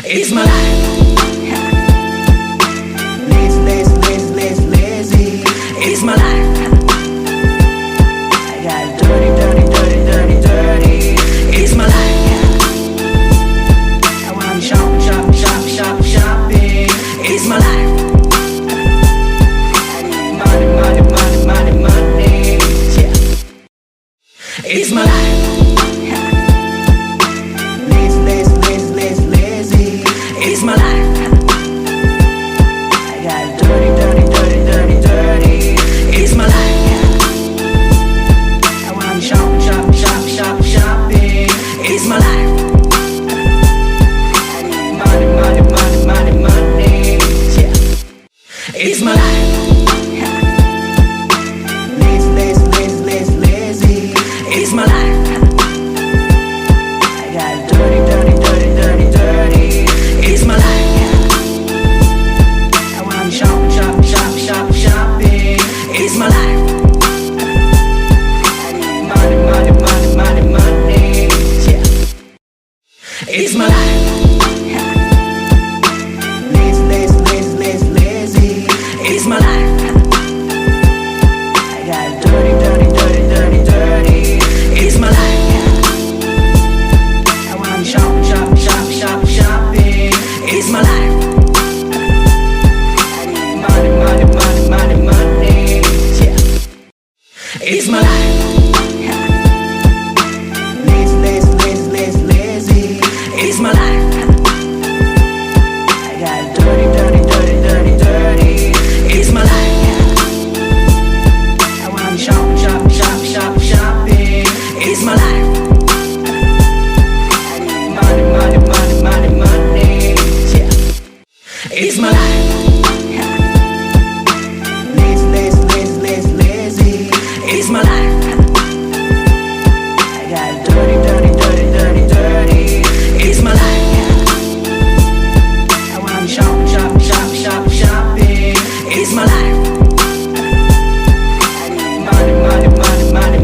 It's my life. Lazy. It's my life. I got dirty. It's my life. I wanna shopping. It's my life. I need money. Yeah. It's my life. Lazy. It's my life. I got dirty. It's my life. I wanna shopping. It's my life. I need money. Yeah. It's my life. Lazy. It's my life. I got dirty. It's my life. I wanna shopping. It's my life. I need money. Yeah. It's my life. Lazy. It's my life. I got dirty. It's my life. I wanna shopping. It's my life. I need money. Yeah. It's my life. Lazy. It's my life. I got dirty. It's my life. I wanna shopping. It's my life. I need money. Yeah. It's my life. Lazy. It's my life. I got dirty. It's my life. I wanna shopping. It's my life. I need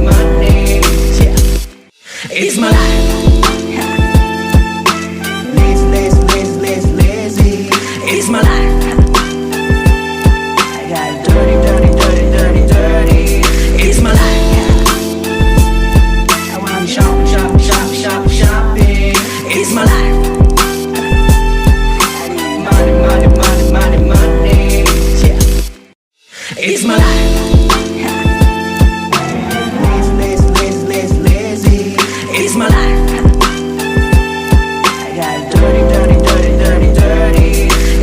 money. Yeah. It's my life. Lazy. It's my life. I got dirty. It's my life. I wanna shopping. It's my life. I need money. Yeah. It's my life. Lazy. It's my life. I got dirty.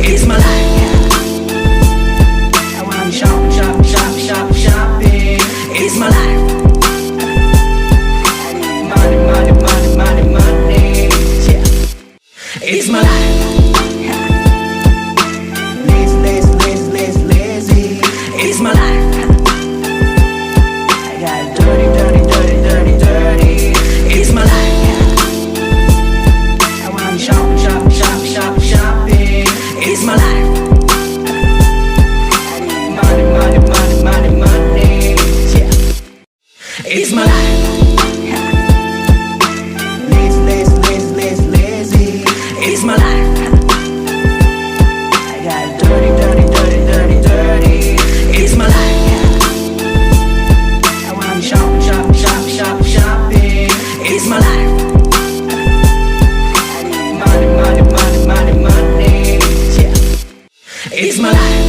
It's my life. I wanna shopping. It's my life. I need money. Yeah. It's my life. Lazy. It's my life. I got dirty. It's my life. I wanna shopping. It's my life. I need money. Yeah. It's my life. Lazy. It's my life. I got dirty. It's my life. I wanna shopping. It's my life. I need money. Yeah. It's my life.